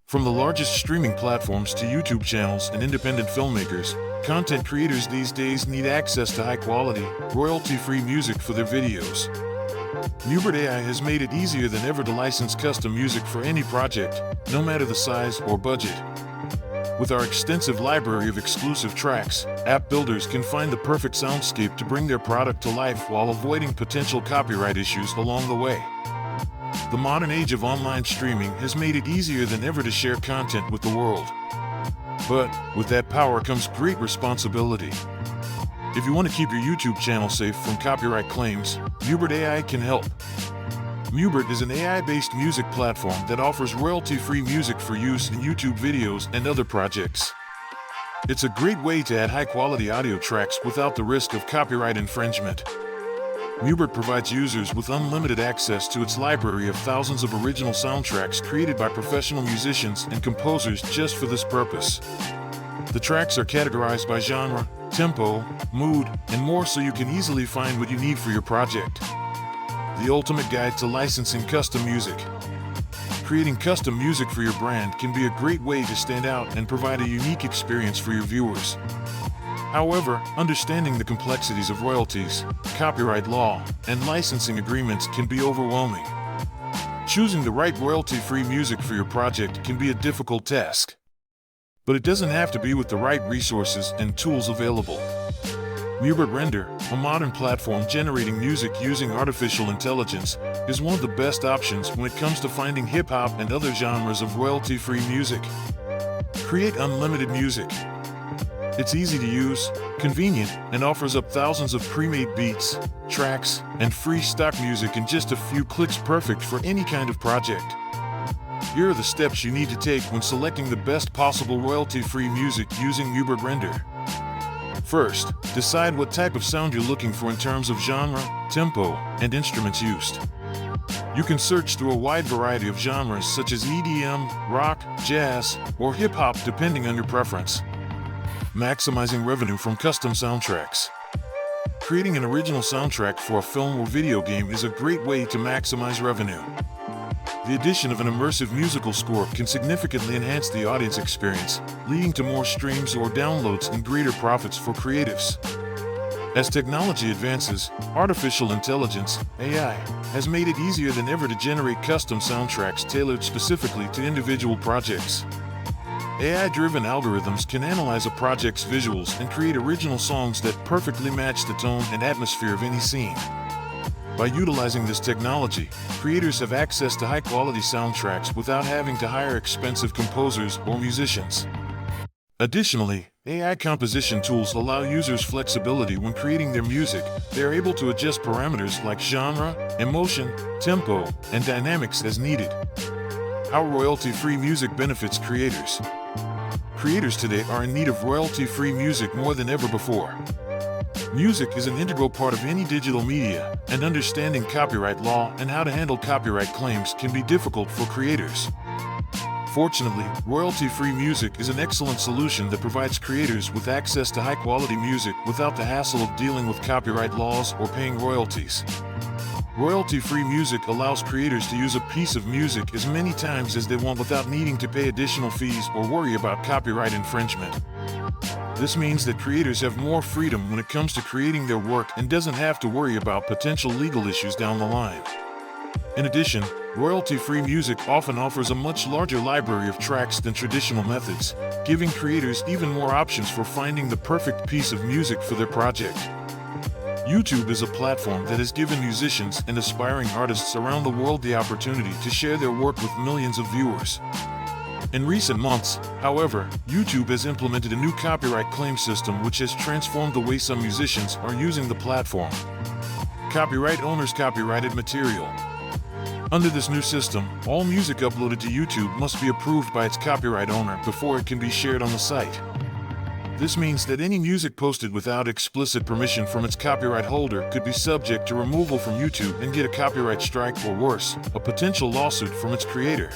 From the largest streaming platforms to YouTube channels and independent filmmakers, content creators these days need access to high-quality, royalty-free music for their videos. Mubert AI has made it easier than ever to license custom music for any project, no matter the size or budget. With our extensive library of exclusive tracks, app builders can find the perfect soundscape to bring their product to life while avoiding potential copyright issues along the way. The modern age of online streaming has made it easier than ever to share content with the world. But with that power comes great responsibility. If you want to keep your YouTube channel safe from copyright claims, Mubert AI can help. Mubert is an AI-based music platform that offers royalty-free music for use in YouTube videos and other projects. It's a great way to add high-quality audio tracks without the risk of copyright infringement. Mubert provides users with unlimited access to its library of thousands of original soundtracks created by professional musicians and composers just for this purpose. The tracks are categorized by genre, tempo, mood, and more, so you can easily find what you need for your project. The ultimate guide to licensing custom music. Creating custom music for your brand can be a great way to stand out and provide a unique experience for your viewers. However, understanding the complexities of royalties, copyright law, and licensing agreements can be overwhelming. Choosing the right royalty-free music for your project can be a difficult task. But it doesn't have to be with the right resources and tools available. Mubert Render, a modern platform generating music using artificial intelligence, is one of the best options when it comes to finding hip-hop and other genres of royalty-free music. Create unlimited music. It's easy to use, convenient, and offers up thousands of pre-made beats, tracks, and free stock music in just a few clicks, perfect for any kind of project. Here are the steps you need to take when selecting the best possible royalty-free music using Mubert Render. First, decide what type of sound you're looking for in terms of genre, tempo, and instruments used. You can search through a wide variety of genres such as EDM, rock, jazz, or hip-hop depending on your preference. Maximizing revenue from custom soundtracks. Creating an original soundtrack for a film or video game is a great way to maximize revenue. The addition of an immersive musical score can significantly enhance the audience experience, leading to more streams or downloads and greater profits for creatives. As technology advances, artificial intelligence, AI, has made it easier than ever to generate custom soundtracks tailored specifically to individual projects. AI-driven algorithms can analyze a project's visuals and create original songs that perfectly match the tone and atmosphere of any scene. By utilizing this technology, creators have access to high-quality soundtracks without having to hire expensive composers or musicians. Additionally, AI composition tools allow users flexibility when creating their music. They are able to adjust parameters like genre, emotion, tempo, and dynamics as needed. How royalty-free music benefits creators. Creators today are in need of royalty-free music more than ever before. Music is an integral part of any digital media, and understanding copyright law and how to handle copyright claims can be difficult for creators. Fortunately, royalty-free music is an excellent solution that provides creators with access to high-quality music without the hassle of dealing with copyright laws or paying royalties. Royalty-free music allows creators to use a piece of music as many times as they want without needing to pay additional fees or worry about copyright infringement. This means that creators have more freedom when it comes to creating their work and doesn't have to worry about potential legal issues down the line. In addition, royalty-free music often offers a much larger library of tracks than traditional methods, giving creators even more options for finding the perfect piece of music for their project. YouTube is a platform that has given musicians and aspiring artists around the world the opportunity to share their work with millions of viewers. In recent months, however, YouTube has implemented a new copyright claim system which has transformed the way some musicians are using the platform. Copyright owners' copyrighted material. Under this new system, all music uploaded to YouTube must be approved by its copyright owner before it can be shared on the site. This means that any music posted without explicit permission from its copyright holder could be subject to removal from YouTube and get a copyright strike or worse, a potential lawsuit from its creator.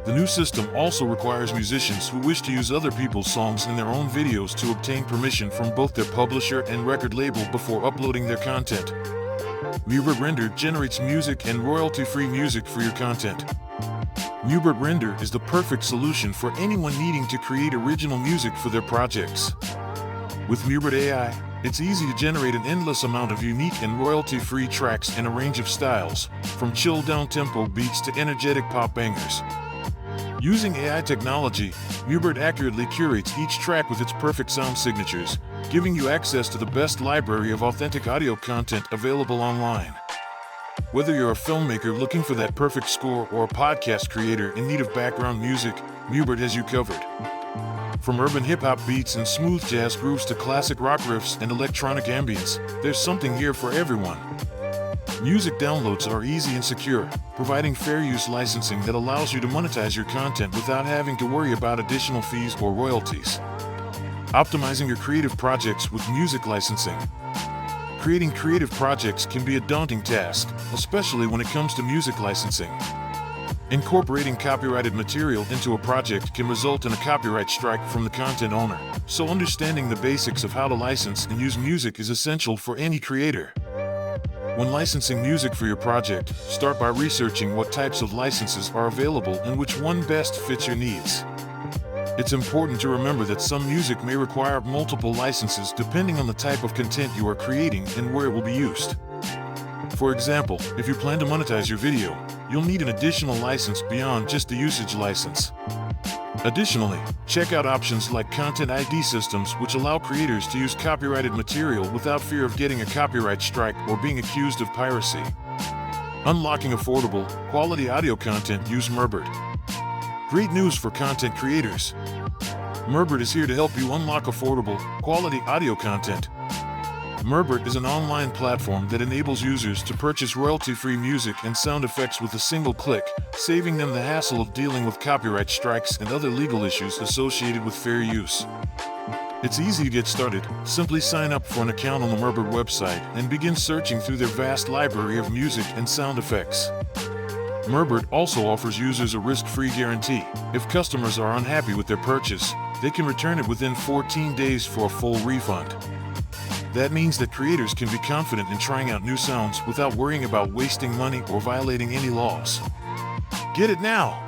The new system also requires musicians who wish to use other people's songs in their own videos to obtain permission from both their publisher and record label before uploading their content. Mubert Render generates music and royalty-free music for your content. Mubert Render is the perfect solution for anyone needing to create original music for their projects. With Mubert AI, it's easy to generate an endless amount of unique and royalty-free tracks in a range of styles, from chill down-tempo beats to energetic pop bangers. Using AI technology, Mubert accurately curates each track with its perfect sound signatures, giving you access to the best library of authentic audio content available online. Whether you're a filmmaker looking for that perfect score or a podcast creator in need of background music, Mubert has you covered. From urban hip-hop beats and smooth jazz grooves to classic rock riffs and electronic ambience, there's something here for everyone. Music downloads are easy and secure, providing fair use licensing that allows you to monetize your content without having to worry about additional fees or royalties. Optimizing your creative projects with music licensing. Creating creative projects can be a daunting task, especially when it comes to music licensing. Incorporating copyrighted material into a project can result in a copyright strike from the content owner, so understanding the basics of how to license and use music is essential for any creator. When licensing music for your project, start by researching what types of licenses are available and which one best fits your needs. It's important to remember that some music may require multiple licenses depending on the type of content you are creating and where it will be used. For example, if you plan to monetize your video, you'll need an additional license beyond just the usage license. Additionally, check out options like Content ID systems, which allow creators to use copyrighted material without fear of getting a copyright strike or being accused of piracy. Unlocking affordable, quality audio content. Use Mubert. Great news for content creators. Mubert is here to help you unlock affordable, quality audio content. Mubert is an online platform that enables users to purchase royalty-free music and sound effects with a single click, saving them the hassle of dealing with copyright strikes and other legal issues associated with fair use. It's easy to get started. Simply sign up for an account on the Mubert website and begin searching through their vast library of music and sound effects. Mubert also offers users a risk-free guarantee. If customers are unhappy with their purchase, they can return it within 14 days for a full refund. That means that creators can be confident in trying out new sounds without worrying about wasting money or violating any laws. Get it now!